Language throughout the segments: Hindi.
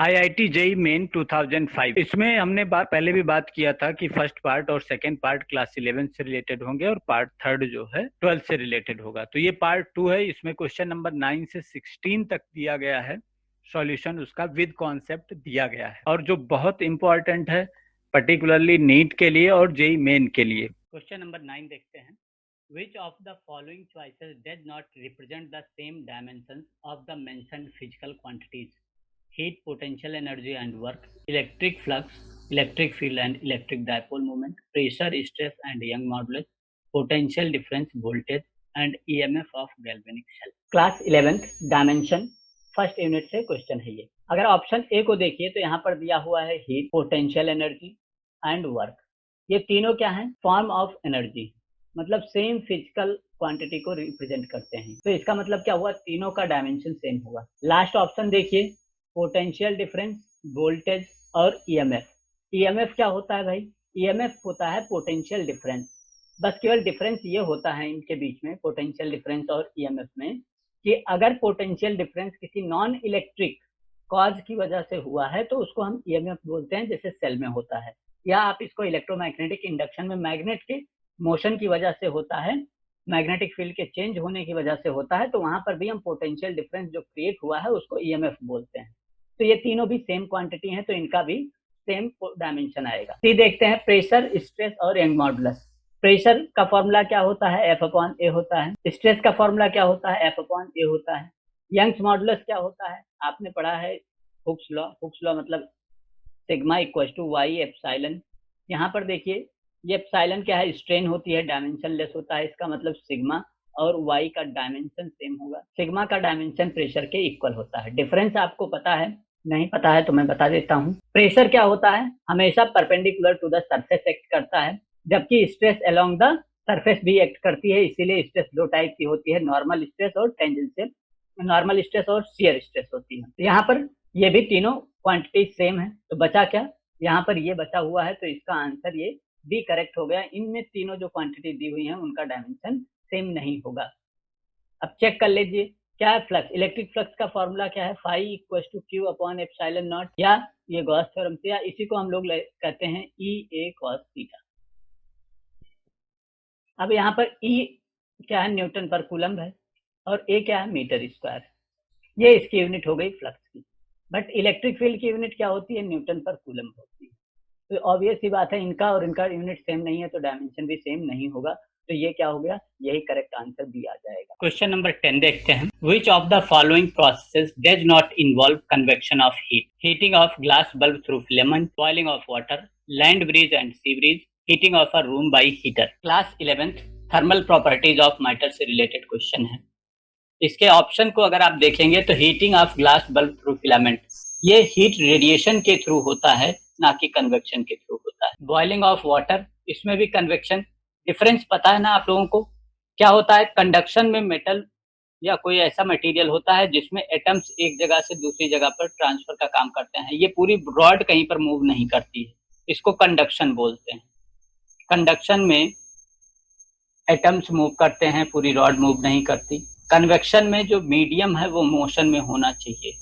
IIT JEE main 2005। इसमें हमने पहले भी बात किया था कि फर्स्ट पार्ट और सेकंड पार्ट क्लास 11 से रिलेटेड होंगे और पार्ट थर्ड जो है 12 से रिलेटेड होगा। तो ये पार्ट 2 है। इसमें क्वेश्चन नंबर 9 से 16 तक दिया गया है, सॉल्यूशन उसका विद कॉन्सेप्ट दिया गया है, और जो बहुत इंपॉर्टेंट है पर्टिकुलरली नीट के लिए और जेई मेन के लिए। क्वेश्चन नंबर 9 देखते हैं। Which of the following choices does not represent the same dimensions of the mentioned physical quantities? Heat, potential energy and work, electric flux, electric field and electric dipole moment, pressure, stress and Young modulus, potential difference, voltage and EMF of galvanic cell. Class 11th dimension first unit से क्वेश्चन है ये। अगर ऑप्शन ए को देखिए तो यहाँ पर दिया हुआ है heat, potential energy and work. ये तीनों क्या है? फॉर्म ऑफ एनर्जी, मतलब सेम फिजिकल क्वांटिटी को रिप्रेजेंट करते हैं। तो इसका मतलब क्या हुआ? तीनों का डायमेंशन सेम होगा। लास्ट ऑप्शन देखिए, पोटेंशियल डिफरेंस, वोल्टेज और ईएमएफ। ईएमएफ क्या होता है भाई? ईएमएफ होता है पोटेंशियल डिफरेंस। बस केवल डिफरेंस ये होता है इनके बीच में, पोटेंशियल डिफरेंस और ईएमएफ में, कि अगर पोटेंशियल डिफरेंस किसी नॉन इलेक्ट्रिक कॉज की वजह से हुआ है तो उसको हम ईएमएफ बोलते हैं, जैसे सेल में होता है, या आप इसको इलेक्ट्रोमैग्नेटिक इंडक्शन में मैग्नेट के मोशन की वजह से होता है, मैग्नेटिक फील्ड के चेंज होने की वजह से होता है, तो वहां पर भी हम पोटेंशियल डिफरेंस जो क्रिएट हुआ है उसको ईएमएफ बोलते हैं। तो ये तीनों भी सेम क्वांटिटी हैं, तो इनका भी सेम डायमेंशन आएगा। सी देखते हैं, प्रेशर, स्ट्रेस और यंग मॉडुलस। प्रेशर का फॉर्मूला क्या होता है? एफ अपॉन ए होता है। स्ट्रेस का फॉर्मूला क्या होता है? एफ अपॉन ए होता है। यंग्स मॉडुलस क्या होता है? आपने पढ़ा है हुक्स लॉ। हुक्स लॉ मतलब sigma equal to Y epsilon. यहाँ पर देखिए, ये एप्सिलॉन क्या है? स्ट्रेन होती है, डायमेंशन लेस होता है, इसका मतलब सिग्मा, और वाई का डायमेंशन सेम होगा। सिग्मा का डायमेंशन प्रेशर के इक्वल होता है। डिफरेंस आपको पता है? नहीं पता है तो मैं बता देता हूँ। प्रेशर क्या होता है? हमेशा perpendicular to the surface act करता है, जबकि स्ट्रेस अलोंग द सरफेस भी एक्ट करती है। इसीलिए स्ट्रेस दो टाइप की होती है, नॉर्मल स्ट्रेस और टेंजेंशियल। नॉर्मल स्ट्रेस और शियर स्ट्रेस होती है। तो यहाँ पर ये भी तीनों क्वांटिटी सेम है, तो बचा क्या? यहाँ पर ये बचा हुआ है, तो इसका आंसर ये बी करेक्ट हो गया। इनमें तीनों जो क्वांटिटी दी हुई है उनका डायमेंशन सेम नहीं होगा। अब चेक कर लीजिए, क्या है फ्लक्स? इलेक्ट्रिक फ्लक्स का फॉर्मूला क्या है? Phi equal to q upon epsilon naught, या ये गॉस थ्योरम से, या इसी को हम लोग कहते हैं ई ए कॉस थीटा। अब यहाँ पर ई क्या है? न्यूटन पर कूलम्ब है, और ए क्या है? Metre square. ये इसकी यूनिट हो गई फ्लक्स की। बट इलेक्ट्रिक फील्ड की यूनिट क्या होती है? न्यूटन पर कूलम्ब होती है। तो ऑब्वियस सी बात है, इनका और इनका यूनिट सेम नहीं है, तो डायमेंशन भी सेम नहीं होगा। तो ये क्या हो गया? यही करेक्ट आंसर भी आ जाएगा। क्वेश्चन नंबर 10 देखते हैं। Which of the following processes does not involve convection of heat? Heating of glass bulb through filament, boiling of water, land breeze and sea breeze, heating of a room by heater. Class 11th thermal properties of matter से रिलेटेड क्वेश्चन है। इसके ऑप्शन को अगर आप देखेंगे तो heating of glass bulb through filament, ये हीट रेडिएशन के थ्रू होता है, ना कि कन्वेक्शन के थ्रू होता है। बॉइलिंग ऑफ वाटर, इसमें भी कन्वेक्शन। डिफरेंस पता है ना आप लोगों को? क्या होता है? कंडक्शन में मेटल या कोई ऐसा मटेरियल होता है जिसमें एटम्स एक जगह से दूसरी जगह पर ट्रांसफर का काम करते हैं। ये पूरी रॉड कहीं पर मूव नहीं करती है, इसको कंडक्शन बोलते हैं। कंडक्शन में एटम्स मूव करते हैं, पूरी रॉड मूव नहीं करती। कन्वेक्शन में जो मीडियम है वो मोशन में होना चाहिए,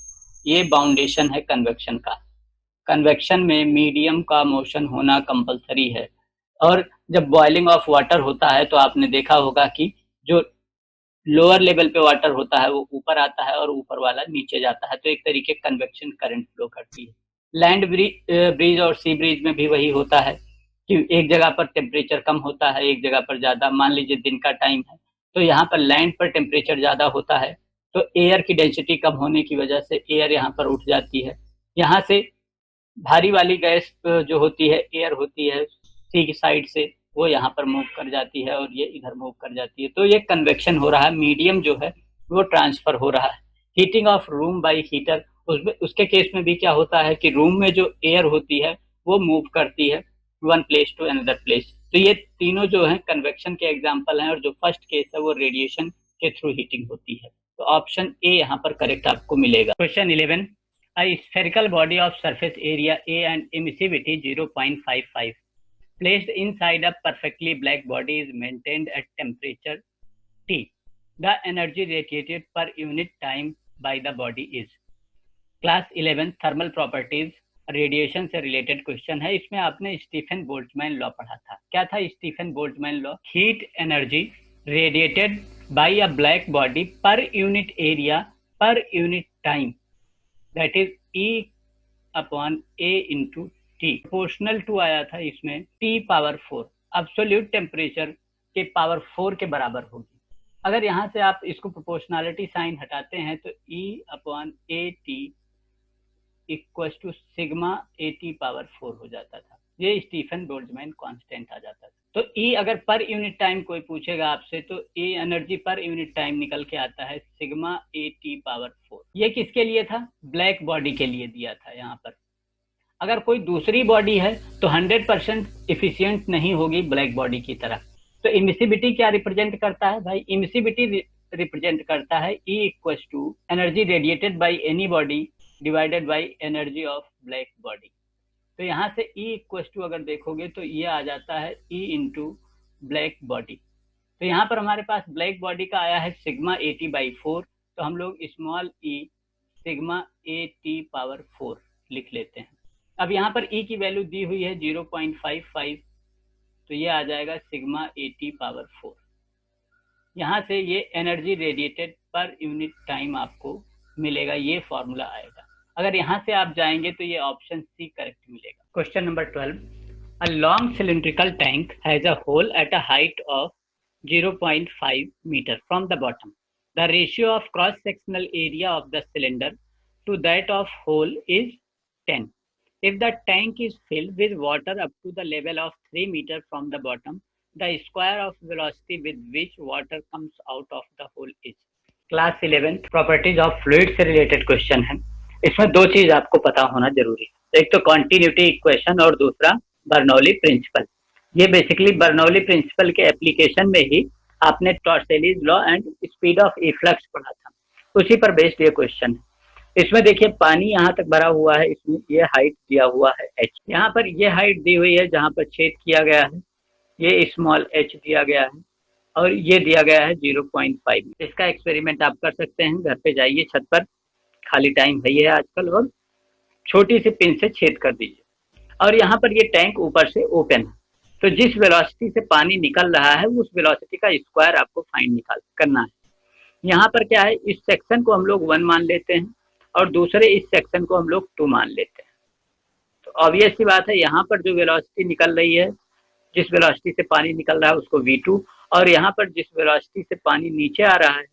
ये बाउंडेशन है कन्वेक्शन का। कन्वेक्शन में मीडियम का मोशन होना कंपलसरी है। और जब बॉइलिंग ऑफ वाटर होता है तो आपने देखा होगा कि जो लोअर लेवल पे वाटर होता है वो ऊपर आता है और ऊपर वाला नीचे जाता है, तो एक तरीके कन्वेक्शन करंट फ्लो करती है। लैंड ब्रीज और सी ब्रीज में भी वही होता है कि एक जगह पर टेम्परेचर कम होता है, एक जगह पर ज्यादा। मान लीजिए दिन का टाइम है, तो यहाँ पर लैंड पर टेम्परेचर ज्यादा होता है, तो एयर की डेंसिटी कम होने की वजह से एयर यहाँ पर उठ जाती है। यहाँ से भारी वाली गैस जो होती है, एयर होती है, सी की साइड से वो यहाँ पर मूव कर जाती है और ये इधर मूव कर जाती है। तो ये कन्वेक्शन हो रहा है, मीडियम जो है वो ट्रांसफर हो रहा है। Heating of room bye heater, उसके केस में भी क्या होता है कि रूम में जो एयर होती है वो मूव करती है one place to another place. तो ये तीनों जो है कन्वेक्शन के एग्जाम्पल हैं, और जो फर्स्ट केस है वो रेडिएशन के थ्रू हीटिंग होती है। तो ऑप्शन ए यहाँ पर करेक्ट आपको मिलेगा। Question 11, a spherical body of surface area A and emissivity 0.55 placed inside a perfectly black body is maintained at temperature T. The energy radiated per unit time by the body is. Class 11 thermal properties radiation से रिलेटेड क्वेश्चन है। इसमें आपने स्टीफन बोल्ट्जमैन लॉ पढ़ा था। क्या था Stefan Boltzmann law? Heat energy radiated by a black body per unit area per unit time, that is E upon A into T, proportional to आया था इसमें T पावर 4, एब्सोल्यूट टेम्परेचर के पावर 4 के बराबर होगी। अगर यहाँ से आप इसको प्रोपोर्शनलिटी साइन हटाते हैं तो E upon A T equal to sigma A T power 4 हो जाता था। ये स्टीफन बोल्ट्जमैन कांस्टेंट आ जाता था। तो E अगर पर यूनिट टाइम कोई पूछेगा आपसे तो E energy per unit time निकल के आता है सिग्मा ए टी पावर 4। ये किसके लिए था? ब्लैक बॉडी के लिए दिया था। यहाँ पर अगर कोई दूसरी बॉडी है तो 100% इफिशियंट नहीं होगी ब्लैक बॉडी की तरह। तो इमिसिबिलिटी क्या रिप्रेजेंट करता है भाई? इमिसिबिलिटी रिप्रेजेंट करता है E equal to energy radiated by any body divided by energy of black body. तो यहाँ से E इक्वल टू अगर देखोगे तो ये आ जाता है E इंटू ब्लैक बॉडी। तो यहाँ पर हमारे पास ब्लैक बॉडी का आया है सिग्मा ए टी बाई 4, तो हम लोग small e sigma A T power 4 लिख लेते हैं। अब यहाँ पर E की वैल्यू दी हुई है 0.55, तो ये आ जाएगा सिग्मा ए टी पावर 4। यहाँ से ये energy radiated per unit time आपको मिलेगा, ये फॉर्मूला आएगा। अगर यहाँ से आप जाएंगे तो ये ऑप्शन सी करेक्ट मिलेगा। Question number 12, a long cylindrical tank has a hole at a height of 0.5 meter from the bottom. The ratio of cross-sectional area of the cylinder to that of hole is 10. If the tank is filled with water up to the level of 3 meter from the bottom, the square of velocity with which water comes out of the hole is. Class 11 properties of fluid से रिलेटेड क्वेश्चन है। इसमें दो चीज आपको पता होना जरूरी है, एक तो कॉन्टिन्यूटी इक्वेशन और दूसरा बर्नौली प्रिंसिपल। ये बेसिकली बर्नौली प्रिंसिपल के एप्लीकेशन में ही आपने Torricelli's law and speed of efflux पढ़ा था, उसी पर बेस्ड ये क्वेश्चन है। इसमें देखिए पानी यहाँ तक भरा हुआ है, इसमें ये हाइट दिया हुआ है h, यहाँ पर ये हाइट दी हुई है जहाँ पर छेद किया गया है, ये स्मॉल h दिया गया है और ये दिया गया है 0.5। इसका एक्सपेरिमेंट आप कर सकते हैं, घर पे जाइए छत पर, खाली टाइम है ये आजकल, और छोटी सी पिन से छेद कर दीजिए। और यहाँ पर ये टैंक ऊपर से ओपन है, तो जिस वेलोसिटी से पानी निकल रहा है उस वेलोसिटी का स्क्वायर आपको फाइंड करना है। यहाँ पर क्या है, इस सेक्शन को हम लोग 1 मान लेते हैं और दूसरे इस सेक्शन को हम लोग 2 मान लेते हैं। तो ऑब्वियस सी बात है, यहाँ पर जो वेलोसिटी निकल रही है, जिस वेलोसिटी से पानी निकल रहा है उसको V2, और यहाँ पर जिस वेलोसिटी से पानी नीचे आ रहा है,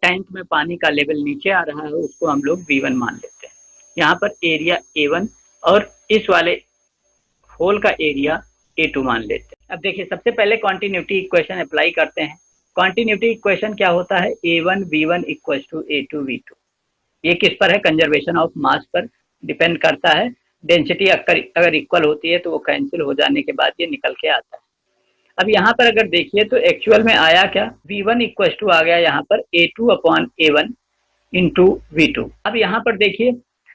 टैंक में पानी का लेवल नीचे आ रहा है, उसको हम लोग V1 मान लेते हैं। यहाँ पर एरिया A1 और इस वाले होल का एरिया A2 मान लेते हैं। अब देखिए सबसे पहले कॉन्टिन्यूटी इक्वेशन अप्लाई करते हैं। कॉन्टिन्यूटी इक्वेशन क्या होता है? A1 V1 equal to A2 V2। ये किस पर है? कंजर्वेशन ऑफ मास पर डिपेंड करता है। डेंसिटी अगर इक्वल होती है तो वो कैंसिल हो जाने के बाद ये निकल के आता है। अब यहाँ पर अगर देखिए तो एक्चुअल में आया क्या, V1 इक्वल टू आ गया यहाँ पर A2 upon A1 into V2। अब यहाँ पर देखिए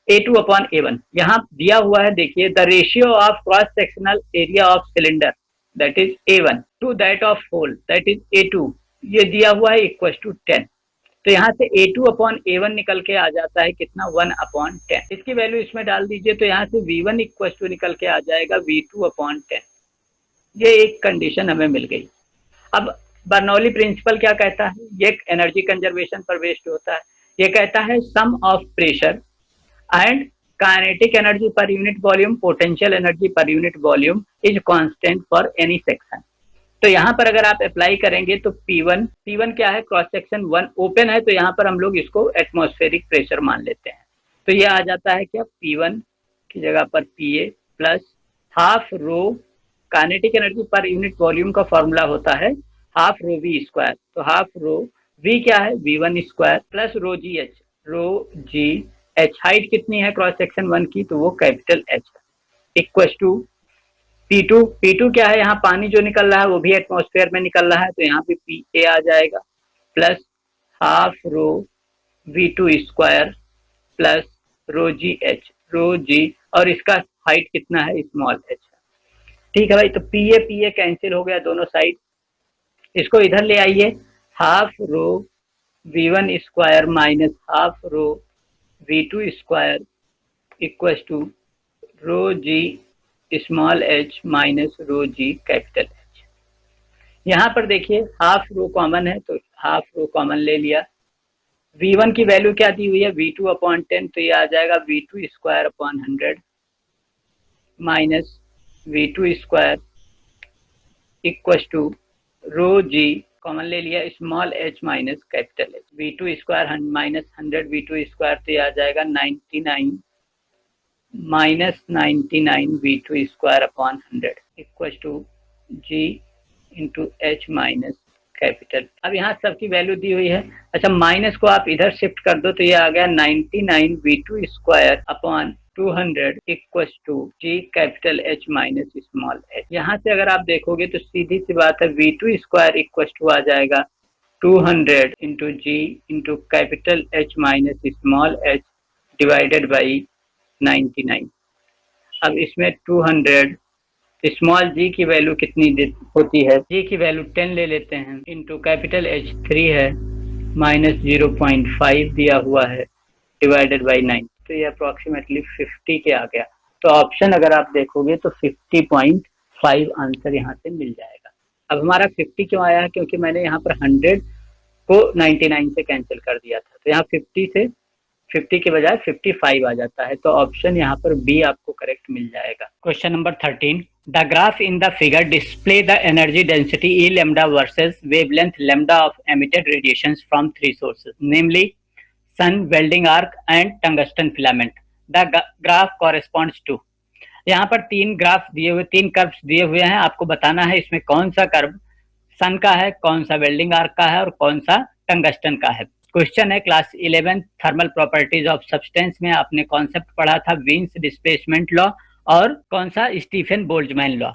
A2 अपॉन A1 यहाँ दिया हुआ है, देखिए the ratio of cross sectional area of cylinder that is A1 to that of hole that is A2, ये दिया हुआ है इक्वल टू 10। तो यहाँ से A2 अपॉन A1 निकल के आ जाता है कितना, 1 अपॉन 10। इसकी वैल्यू इसमें डाल दीजिए तो यहाँ से V1 इक्वल टू निकल के आ जाएगा V2 अपॉन 10। ये एक कंडीशन हमें मिल गई। अब बर्नौली प्रिंसिपल क्या कहता है? ये एनर्जी कंजर्वेशन पर बेस्ड होता है। ये कहता है sum of pressure and kinetic energy per unit volume, potential energy per unit volume is constant for any section. तो यहाँ पर अगर आप अप्लाई करेंगे तो P1 क्या है, क्रॉस सेक्शन 1 ओपन है, तो यहाँ पर हम लोग इसको एटमॉस्फेरिक प्रेशर मान लेते हैं। तो ये आ जाता है क्या, P1 की जगह पर PA प्लस हाफ रो, kinetic energy per unit volume का फॉर्मूला होता है हाफ रो V स्क्वायर, तो हाफ रो V क्या है, V1 स्क्वायर प्लस रो जी एच, हाइट कितनी है क्रॉस सेक्शन 1 की, तो वो capital H equal to P2 क्या है, यहाँ पानी जो निकल रहा है वो भी एटमॉस्फेयर में निकल रहा है, तो यहाँ पे PA आ जाएगा plus half rho V2 square plus rho g, और इसका हाइट कितना है, स्मॉल h। ठीक है भाई, तो PA कैंसिल हो गया दोनों साइड। इसको इधर ले आइए, half rho V1 square minus half rho V2 square equal to rho g small h minus rho g capital H। यहाँ पर देखिए हाफ रो कॉमन है तो हाफ रो कॉमन ले लिया। V1 की वैल्यू क्या दी हुई है, V2 अपॉन 10, तो ये आ जाएगा V2 square upon 100 minus V2 square equal to rho g common ले लिया small h minus capital H। V2 square minus 100 V2 square, तो ये आ जाएगा 99 minus 99 V2 square upon 100 equal to G into H minus capital. अब यहाँ सबकी वैल्यू दी हुई है। अच्छा, माइनस को आप इधर शिफ्ट कर दो तो ये आ गया 99 V2 square upon 200 equal to G capital H minus small h। यहाँ से अगर आप देखोगे तो सीधी सी बात है, V2 स्क्वायर इक्वल टू आ जाएगा 200 into G into capital H minus small h divided by 99। अब इसमें 200 स्मॉल जी की वैल्यू कितनी होती है, जी की वैल्यू 10 ले लेते हैं इंटू कैपिटल H 3 है माइनस 0.5 दिया हुआ है डिवाइडेड बाई 9, तो ये अप्रोक्सीमेटली 50 के आ गया। तो ऑप्शन अगर आप देखोगे तो 50.5 आंसर यहाँ से मिल जाएगा। अब हमारा 50 क्यों आया है, क्योंकि मैंने यहाँ पर 100 को 99 से कैंसिल कर दिया था, तो यहाँ 50 के बजाय 55 आ जाता है, तो ऑप्शन यहाँ पर बी आपको करेक्ट मिल जाएगा। Question number 13, the graph in the figure display the energy density E lambda versus wavelength lambda of emitted radiations from three sources namely sun, welding arc and tungsten filament. The graph corresponds to. यहाँ पर तीन ग्राफ दिए हुए, तीन कर्व्स दिए हुए हैं, आपको बताना है इसमें कौन सा कर्व सन का है, कौन सा वेल्डिंग आर्क का है और कौन सा टंगस्टन का है। क्वेश्चन है class 11 thermal properties of substance में आपने कॉन्सेप्ट पढ़ा था वीन्स डिस्प्लेसमेंट लॉ और कौन सा स्टीफन बोल्ट्जमैन लॉ।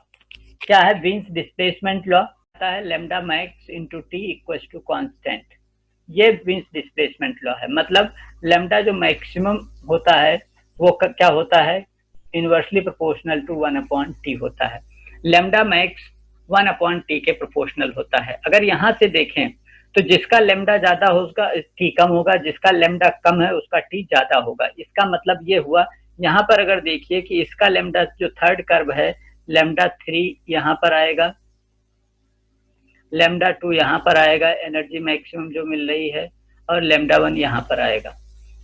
क्या है वीन्स डिस्प्लेसमेंट लॉ, आता है lambda max into T equals to constant. ये वीन्स डिस्प्लेसमेंट लॉ है, मतलब लैम्डा जो मैक्सिमम होता है वो क्या होता है, इनवर्सली प्रोपोर्शनल टू 1/t होता है। लैम्डा मैक्स 1/t के प्रोपोर्शनल होता है। अगर यहाँ से देखें तो जिसका लेमडा ज्यादा हो उसका टी कम होगा, जिसका लेमडा कम है उसका टी ज्यादा होगा। इसका मतलब ये हुआ, यहाँ पर अगर देखिए कि इसका लेमडा जो थर्ड कर्व है लेमडा 3 यहाँ पर आएगा, लेमडा 2 यहाँ पर आएगा एनर्जी मैक्सिमम जो मिल रही है, और लेमडा 1 यहाँ पर आएगा।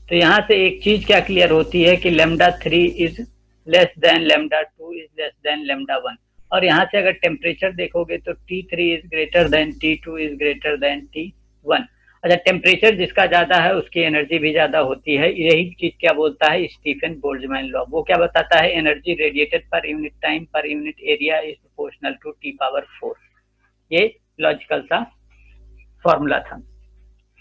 तो यहाँ से एक चीज क्या क्लियर होती है कि lambda 3 is less than lambda 2 is less than lambda 1। और यहाँ से अगर टेम्परेचर देखोगे तो T3 is greater than T2 is greater than T1। अच्छा, टेम्परेचर जिसका ज्यादा है उसकी एनर्जी भी ज्यादा होती है। यही चीज क्या बोलता है स्टीफन बोल्ट्जमैन लॉ, वो क्या बताता है, energy radiated per unit time per unit area is proportional to T⁴। ये लॉजिकल सा फॉर्मूला था।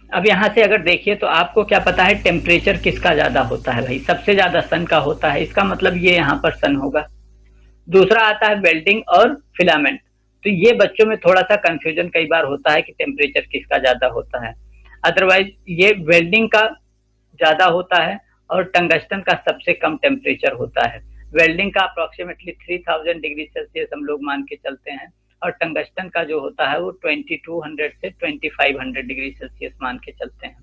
अब यहाँ से अगर देखिए तो आपको क्या पता है टेम्परेचर किसका ज्यादा होता है, भाई सबसे ज्यादा सन का होता है, इसका मतलब ये यहाँ पर सन होगा। दूसरा आता है वेल्डिंग और फिलामेंट। तो ये बच्चों में थोड़ा सा कंफ्यूजन कई बार होता है कि टेम्परेचर किसका ज्यादा होता है। अदरवाइज ये वेल्डिंग का ज्यादा होता है और टंगस्टन का सबसे कम टेम्परेचर होता है। वेल्डिंग का अप्रोक्सीमेटली 3000 डिग्री सेल्सियस हम लोग मान के चलते हैं, और टंगस्टन का जो होता है वो 2200 से 2500 डिग्री सेल्सियस मान के चलते हैं,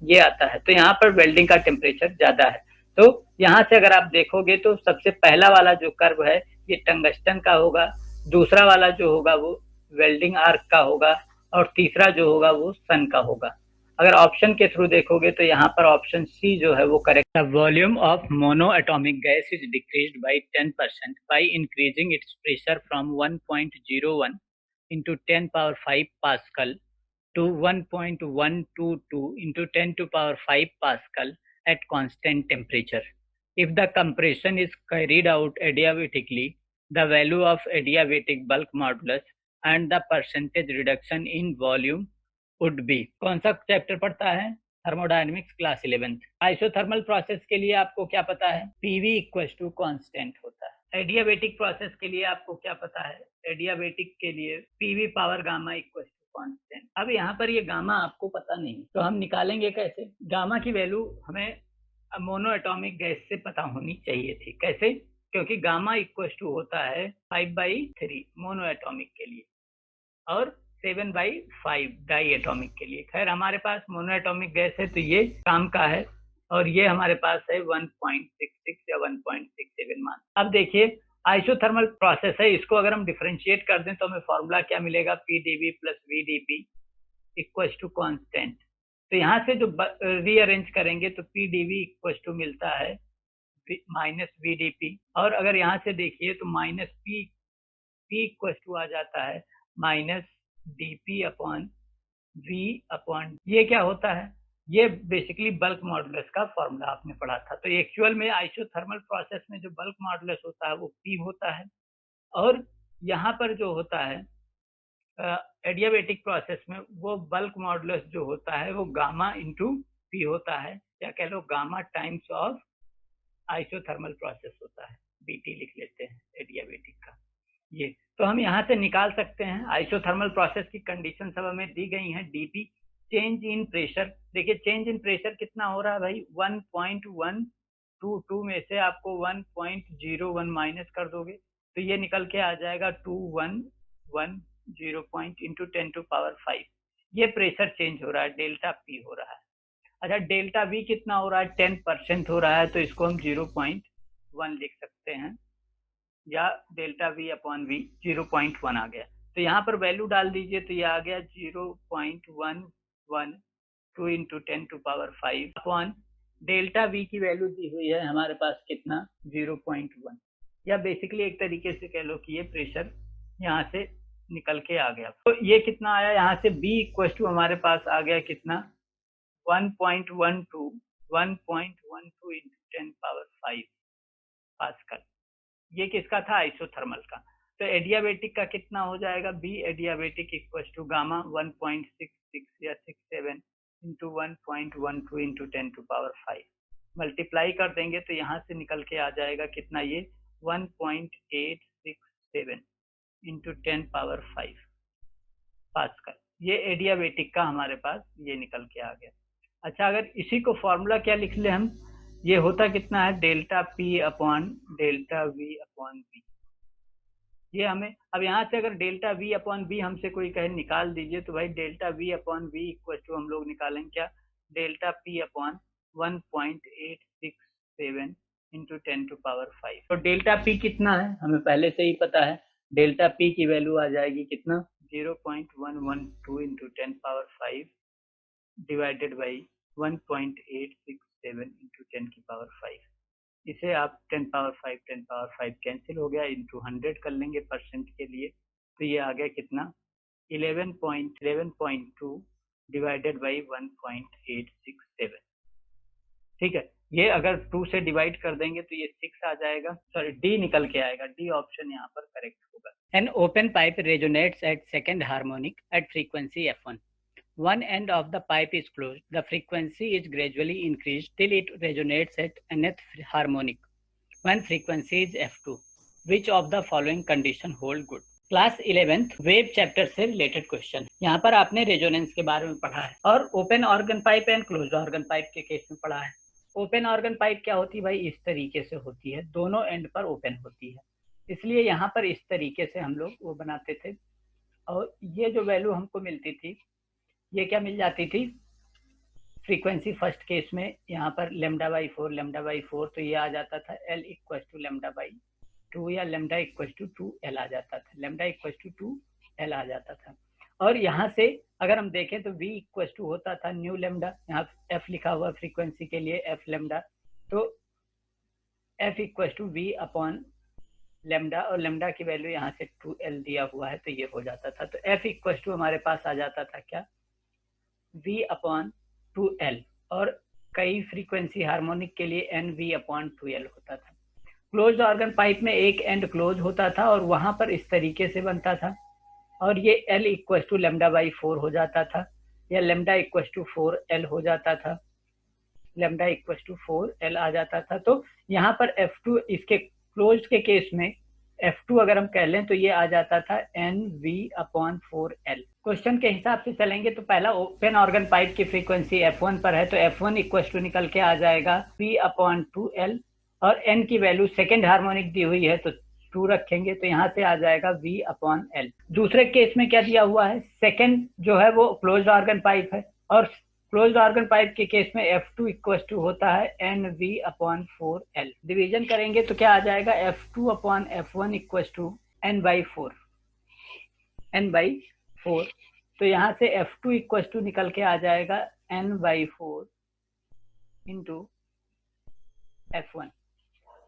ये आता है। तो यहाँ पर वेल्डिंग का टेम्परेचर ज्यादा है। तो यहाँ से अगर आप देखोगे तो सबसे पहला वाला जो कर्व है ये टंगस्टन का होगा, दूसरा वाला जो होगा वो वेल्डिंग आर्क का होगा, और तीसरा जो होगा वो सन का होगा। अगर ऑप्शन के थ्रू देखोगे तो यहाँ पर ऑप्शन सी जो है वो correct. The volume of mono atomic gas is decreased bye 10% by increasing its pressure from 1.01 into 10⁵ pascal to 1.122 into 10⁵ Pascal at constant temperature. If the compression is carried out adiabatically, the value of adiabatic bulk modulus and the percentage reduction in volume would be। कौन सा चैप्टर पढ़ता है, थर्मोडायनेमिक्स क्लास 11। आइसोथर्मल प्रोसेस के लिए आपको क्या पता है, पीवी इक्वल टू कांस्टेंट होता है। एडियाबेटिक प्रोसेस के लिए आपको क्या पता है, एडियाबेटिक के लिए PV power gamma equal to constant. अब यहाँ पर ये गामा आपको पता नहीं तो हम निकालेंगे कैसे, गामा की वैल्यू हमें मोनो एटॉमिक गैस से पता होनी चाहिए थी। कैसे, क्योंकि गामा इक्वल टू होता है 5/3 मोनो एटॉमिक के लिए और 7/5 डाई एटॉमिक के लिए। खैर हमारे पास मोनो एटॉमिक गैस है तो ये काम का है, और ये हमारे पास है 1.66 या 1.67 मान। अब देखिए आइसोथर्मल प्रोसेस है, इसको अगर हम डिफरेंशिएट कर दें तो हमें फॉर्मूला क्या मिलेगा, PdV plus VdP equal to constant. तो यहाँ से जो रीअरेंज करेंगे तो PdV इक्वल टू मिलता है माइनस VdP, और अगर यहाँ से देखिए तो माइनस P इक्वल टू आ जाता है minus DP upon V upon, ये क्या होता है, ये बेसिकली बल्क मॉडुलस का फॉर्मूला आपने पढ़ा था। तो एक्चुअल में आइसोथर्मल प्रोसेस में जो बल्क मॉडुलस होता है वो P होता है, और यहाँ पर जो होता है एडियाबेटिक प्रोसेस में वो बल्क मॉडुलस जो होता है वो गामा इंटू पी होता है, या कह लो gamma times of isothermal process होता है, बीटी लिख लेते हैं एडियाबेटिक का। ये तो हम यहाँ से निकाल सकते हैं आइसोथर्मल प्रोसेस की कंडीशन सब हमें दी गई हैं। डीपी चेंज इन प्रेशर, देखिए चेंज इन प्रेशर कितना हो रहा है भाई, 1.122 में से आपको 1.01 माइनस कर दोगे तो ये निकल के आ जाएगा 2110 पॉइंट इंटू 10 टू पावर 5। ये प्रेशर चेंज हो रहा है, डेल्टा पी हो रहा है। अच्छा डेल्टा वी कितना हो रहा है, 10% हो रहा है, तो इसको हम 0.1 लिख सकते हैं, या डेल्टा वी अपॉन वी 0.1 आ गया। तो यहाँ पर वैल्यू डाल दीजिए तो ये आ गया 0.112 into 10 to power 5 upon delta V की वैल्यू दी हुई है हमारे पास कितना 0.1, या बेसिकली एक तरीके से कह लो कि ये प्रेशर यहाँ से निकल के आ गया। तो ये कितना आया यहाँ से, B इक्वल टू हमारे पास आ गया कितना 1.12 इंटू 10 पावर 5 पास्कल। ये किसका था, आइसोथर्मल का। तो एडियाबेटिक का कितना हो जाएगा, B adiabatic equal to gamma 1.66 या 67 into 1.12 into 10 to power 5 multiply कर देंगे तो यहाँ से निकल के आ जाएगा कितना, ये 1.867 इंटू 10 पावर 5 पास्कल। ये एडियाबेटिक का हमारे पास ये निकल के आ गया। अच्छा अगर इसी को फॉर्मूला क्या लिख ले हम, ये होता कितना है, delta P upon delta V upon B. ये हमें अब यहाँ से अगर डेल्टा वी अपॉन बी हमसे कोई कहे निकाल दीजिए तो भाई delta V upon B equal to हम लोग निकालेंगे क्या, delta P upon 1.867 into 10 to power 5। तो डेल्टा पी कितना है हमें पहले से ही पता है, डेल्टा पी की वैल्यू आ जाएगी कितना 0.112 into 10 power 5 divided by 1.867 into 10 की पावर 5। इसे आप 10 पावर 5 कैंसिल हो गया, इंटू 100 कर लेंगे परसेंट के लिए, तो ये आ गया कितना 11.2 डिवाइडेड बाई 1.867। ठीक है, ये अगर 2 से डिवाइड कर देंगे तो ये 6 आ जाएगा, सॉरी डी निकल के आएगा, डी ऑप्शन यहाँ पर करेक्ट होगा। An open pipe resonates at second harmonic at frequency f1. One end of the pipe is closed. The frequency is gradually increased till it resonates at nth harmonic when frequency is f2. Which of the following condition hold good? Class 11th wave chapter से रिलेटेड क्वेश्चन। यहाँ पर आपने रेजोनेंस के बारे में पढ़ा है और open organ pipe and closed organ pipe के केस में पढ़ा है। ओपन ऑर्गन पाइप क्या होती है भाई, इस तरीके से होती है, दोनों एंड पर ओपन होती है, इसलिए यहाँ पर इस तरीके से हम लोग वो बनाते थे, और ये जो वैल्यू हमको मिलती थी ये क्या मिल जाती थी, फ्रीक्वेंसी फर्स्ट केस में यहाँ पर लेमडा बाई 4, तो ये आ जाता था L equal to lambda by 2 या लेमडा इक्वल टू 2L आ जाता था, लेमडा इक्वल टू 2L आ जाता था। और यहाँ से अगर हम देखें तो V इक्वल टू होता था न्यू लेमडा, यहाँ F लिखा हुआ फ्रीक्वेंसी के लिए F लेमडा, तो F equal to V upon lambda, और लेमडा की वैल्यू यहाँ से 2L दिया हुआ है तो ये हो जाता था। तो F इक्वल टू हमारे पास आ जाता था क्या, V अपॉन 2L, और कई फ्रीक्वेंसी हार्मोनिक के लिए NV अपॉन 2L होता था। क्लोज्ड ऑर्गन पाइप में एक एंड क्लोज होता था और वहां पर इस तरीके से बनता था, और ये L equal to lambda by 4 हो जाता था, या लेमडा इक्वल टू 4L हो जाता था, लेमडा इक्वल टू 4L आ जाता था। तो यहाँ पर F2 इसके क्लोज्ड के केस में F2 अगर हम कह लें तो ये आ जाता था NV अपॉन 4L। क्वेश्चन के हिसाब से चलेंगे तो पहला ओपन ऑर्गन पाइप की फ्रीक्वेंसी F1 पर है, तो F1 इक्वल टू निकल के आ जाएगा V अपॉन 2L, और N की वैल्यू सेकेंड हार्मोनिक दी हुई है तो 2 रखेंगे, तो यहाँ से आ जाएगा V अपॉन L। दूसरे केस में क्या दिया हुआ है, सेकेंड जो है वो क्लोज्ड ऑर्गन पाइप है और क्लोज्ड ऑर्गन पाइप के केस में F2 इक्वल टू होता है NV/4L। डिवीजन करेंगे तो क्या आ जाएगा, F2/F1 इक्वल टू N/4। तो यहाँ से F2 इक्वल टू निकल के आ जाएगा N/4 इंटू F1।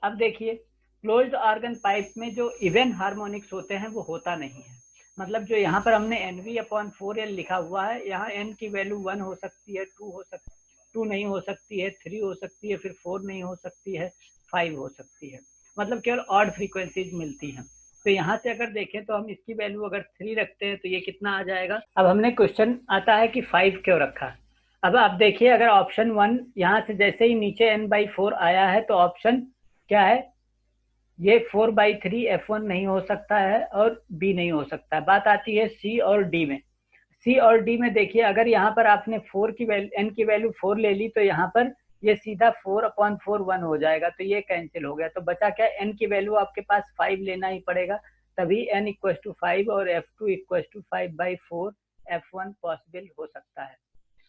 अब देखिए क्लोज्ड ऑर्गन पाइप में जो इवन हार्मोनिक्स होते हैं वो होता नहीं है, मतलब जो यहाँ पर हमने NV/4L लिखा हुआ है, यहाँ N की वैल्यू 1 हो सकती है, 2 हो सकती है, 2 नहीं हो सकती है, 3 हो सकती है, फिर 4 नहीं हो सकती है, 5 हो सकती है, मतलब केवल ऑड फ्रीक्वेंसीज मिलती हैं। तो यहाँ से अगर देखें तो हम इसकी वैल्यू अगर 3 रखते हैं तो ये कितना आ जाएगा। अब हमने क्वेश्चन आता है कि 5 क्यों रखा। अब आप देखिए अगर ऑप्शन 1 यहाँ से जैसे ही नीचे N/4 आया है तो ऑप्शन क्या है, ये 4/3 F1 नहीं हो सकता है और B नहीं हो सकता है। बात आती है C और D में। C और D में देखिए अगर यहाँ पर आपने 4 की वैल्यू N की वैल्यू 4 ले ली तो यहाँ पर ये सीधा 4/4 1 हो जाएगा, तो ये कैंसिल हो गया। तो बचा क्या, N की वैल्यू आपके पास 5 लेना ही पड़ेगा, तभी N इक्वल टू 5 और F2 equal to 5/4 F1 possible हो सकता है।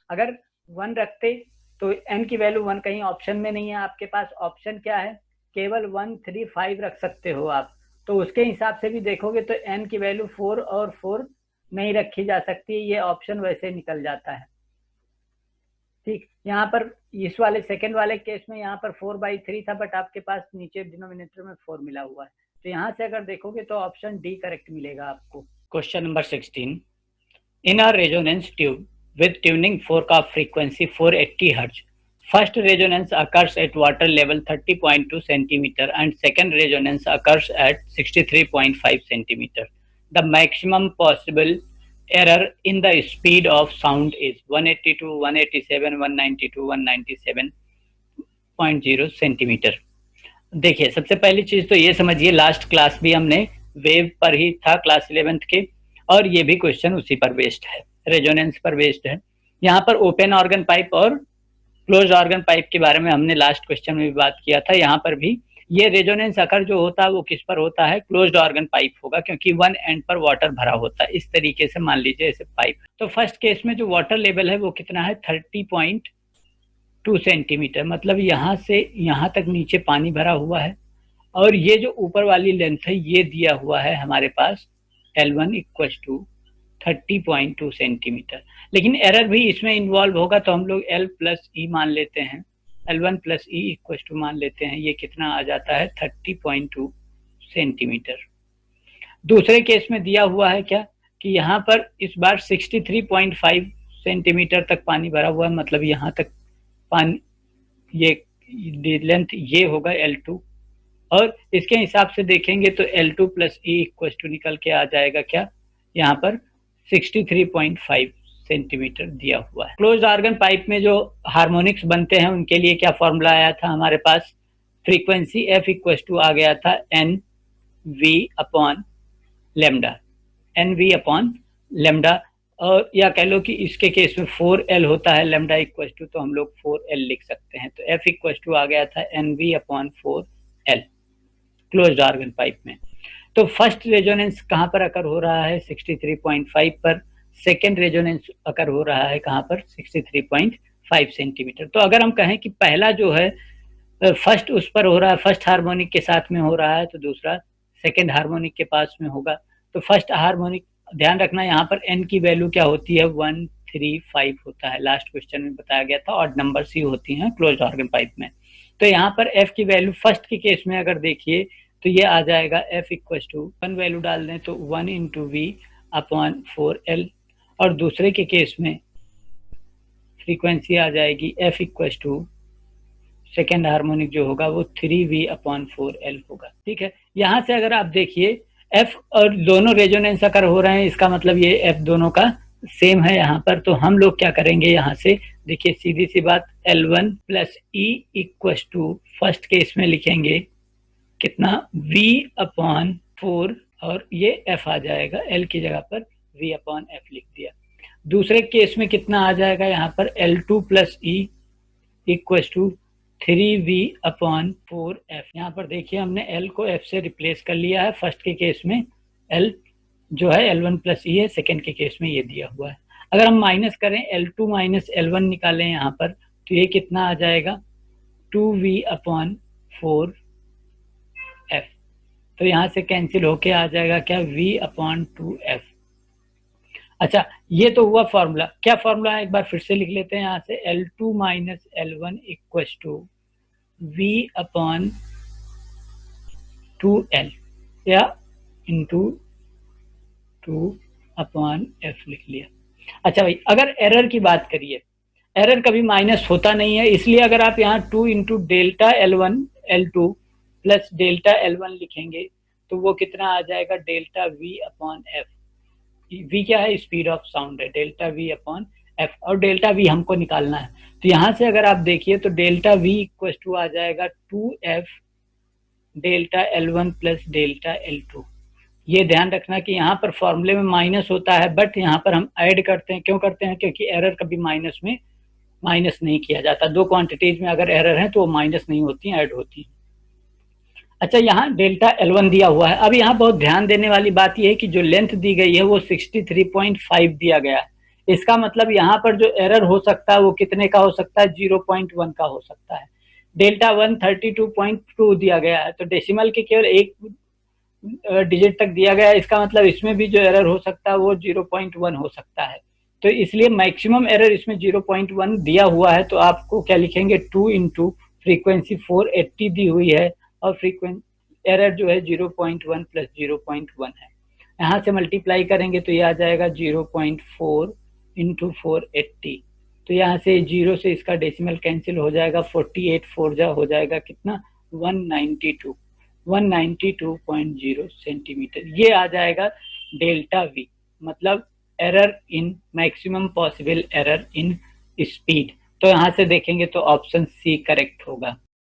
अगर 1 रखते तो N की वैल्यू 1 कहीं ऑप्शन में नहीं है, आपके पास ऑप्शन क्या है, केवल 1 3 5 रख सकते हो आप। तो उसके हिसाब से भी देखोगे तो N की वैल्यू 4 और 4 नहीं रखी जा सकती, ये ऑप्शन वैसे निकल जाता है। ठीक, यहाँ पर इस वाले सेकंड वाले केस में यहाँ पर 4/3 था, बट आपके पास नीचे डिनोमिनेटर में 4 मिला हुआ है, तो यहाँ से अगर देखोगे तो ऑप्शन डी करेक्ट मिलेगा आपको। Question number 16, in a resonance tube with tuning fork of frequency 480 Hz. First resonance occurs at water level 30.2 cm and second resonance occurs at 63.5 cm. The maximum possible error in the speed of sound is 182, 187, 192, 197.0 centimetre. देखिए सबसे पहली चीज तो ये समझिए, लास्ट क्लास भी हमने वेव पर ही था क्लास 11th के, और ये भी क्वेश्चन उसी पर बेस्ड है, रेजोनेंस पर बेस्ड है। यहाँ पर ओपन ऑर्गन पाइप और क्लोज ऑर्गन पाइप के बारे में हमने लास्ट क्वेश्चन में भी बात किया था। यहाँ पर भी ये रेजोनेंस अकर जो होता है वो किस पर होता है, क्लोज्ड ऑर्गन पाइप होगा, क्योंकि वन एंड पर वाटर भरा होता है। इस तरीके से मान लीजिए ऐसे पाइप। तो फर्स्ट केस में जो वाटर लेवल है वो कितना है, 30.2 सेंटीमीटर, मतलब यहाँ से यहाँ तक नीचे पानी भरा हुआ है, और ये जो ऊपर वाली लेंथ है ये दिया हुआ है हमारे पास L1 इक्वल टू 30.2 सेंटीमीटर। लेकिन एरर भी इसमें इन्वॉल्व होगा, तो हम लोग L प्लस ई मान लेते हैं, L1 plus E equal to मान लेते हैं, ये कितना आ जाता है 30.2 सेंटीमीटर। दूसरे केस में दिया हुआ है क्या कि यहाँ पर इस बार 63.5 सेंटीमीटर तक पानी भरा हुआ है, मतलब यहाँ तक पानी, ये लेंथ ये होगा L2, और इसके हिसाब से देखेंगे तो L2 plus E equal to निकल के आ जाएगा क्या, यहाँ पर 63.5 सेंटीमीटर दिया हुआ है। क्लोज्ड ऑर्गन पाइप में जो हार्मोनिक्स बनते हैं उनके लिए क्या फॉर्मूला आया था हमारे पास, फ्रीक्वेंसी F इक्वल टू आ गया था NV/λ, और या कह लो कि इसके केस में 4L होता है, लैम्डा इक्वल टू, तो हम लोग 4L लिख सकते हैं। तो F इक्वल टू आ गया था NV/4L क्लोज्ड ऑर्गन पाइप में। तो फर्स्ट रेजोनेंस कहाँ पर अकर हो रहा है, 63.5 पर। सेकेंड रेजोनेंस अकर हो रहा है कहाँ पर, 63.5 सेंटीमीटर। तो अगर हम कहें कि पहला जो है फर्स्ट उस पर हो रहा है, फर्स्ट हार्मोनिक के साथ में हो रहा है, तो दूसरा सेकेंड हार्मोनिक के पास में होगा। तो फर्स्ट हार्मोनिक, ध्यान रखना यहाँ पर n की वैल्यू क्या होती है, 1 3 5 होता है, लास्ट क्वेश्चन में बताया गया था, और नंबर सी होती है क्लोज्ड ऑर्गन पाइप में। तो यहाँ पर f की वैल्यू फर्स्ट के केस में अगर देखिए तो ये आ जाएगा F इक्वल टू 1 वैल्यू डाल दें तो 1 इंटू V/4L, और दूसरे के केस में फ्रीक्वेंसी आ जाएगी F equal to second harmonic जो होगा वो 3V/4L होगा। ठीक है, यहाँ से अगर आप देखिए F और दोनों रेजोनेंस अगर हो रहे हैं, इसका मतलब ये F दोनों का सेम है यहाँ पर। तो हम लोग क्या करेंगे, यहाँ से देखिए सीधी सी बात, L1 plus E equal to first case में लिखेंगे कितना, V/4, और ये F आ जाएगा, L की जगह पर V/F लिख दिया। दूसरे केस में कितना आ जाएगा यहाँ पर, L2 plus E equal to 3V/4F। यहाँ पर देखिए हमने L को F से रिप्लेस कर लिया है। फर्स्ट के केस में L जो है L1 प्लस ई है, सेकेंड के केस में ये दिया हुआ है। अगर हम माइनस करें L2 माइनस L1 निकालें यहाँ पर, तो ये कितना आ जाएगा 2v/4f। तो यहाँ से कैंसिल होके आ जाएगा क्या v/2f। अच्छा, ये तो हुआ फॉर्मूला। क्या फॉर्मूला है एक बार फिर से लिख लेते हैं यहाँ से, L2 minus L1 equal to v/2l या इंटू 2/f लिख लिया। अच्छा भाई, अगर एरर की बात करिए, एरर कभी माइनस होता नहीं है, इसलिए अगर आप यहाँ 2 into delta L1 L2 plus delta L1 लिखेंगे तो वो कितना आ जाएगा डेल्टा v/f। v क्या है, स्पीड ऑफ साउंड है, डेल्टा v/f, और डेल्टा v हमको निकालना है। तो यहाँ से अगर आप देखिए तो डेल्टा v इक्वल टू आ जाएगा 2f delta L1 plus delta L2। ये ध्यान रखना कि यहाँ पर फॉर्मूले में माइनस होता है, बट यहाँ पर हम ऐड करते हैं। क्यों करते हैं, क्योंकि एरर कभी माइनस में माइनस नहीं किया जाता। दो क्वांटिटीज में अगर एरर है तो वो माइनस नहीं होती, ऐड होती है। अच्छा, यहाँ डेल्टा L1 दिया हुआ है। अब यहाँ बहुत ध्यान देने वाली बात यह है कि जो लेंथ दी गई है वो 63.5 दिया गया है। इसका मतलब यहाँ पर जो एरर हो सकता है वो कितने का हो सकता है, 0.1 का हो सकता है। डेल्टा 1 32.2 दिया गया है, तो डेसिमल के केवल एक डिजिट तक दिया गया है। इसका मतलब इसमें भी जो एरर हो सकता है वो 0.1 हो सकता है। तो इसलिए मैक्सिमम एरर इसमें 0.1 दिया हुआ है। तो आपको क्या लिखेंगे, 2 इंटू फ्रीक्वेंसी 480 दी हुई है और फ्रीक्वेंसी एरर जो है 0.1 प्लस 0.1 है। यहाँ से मल्टीप्लाई करेंगे तो ये आ जाएगा 0.4 इंटू 480। तो यहाँ से 0 से इसका डेसिमल कैंसिल हो जाएगा, 48 4 जा हो जाएगा कितना 192.0 सेंटीमीटर। ये आ जाएगा डेल्टा वी, मतलब error in maximum possible error in speed. तो यहाँ से देखेंगे तो ऑप्शन सी करेक्ट होगा।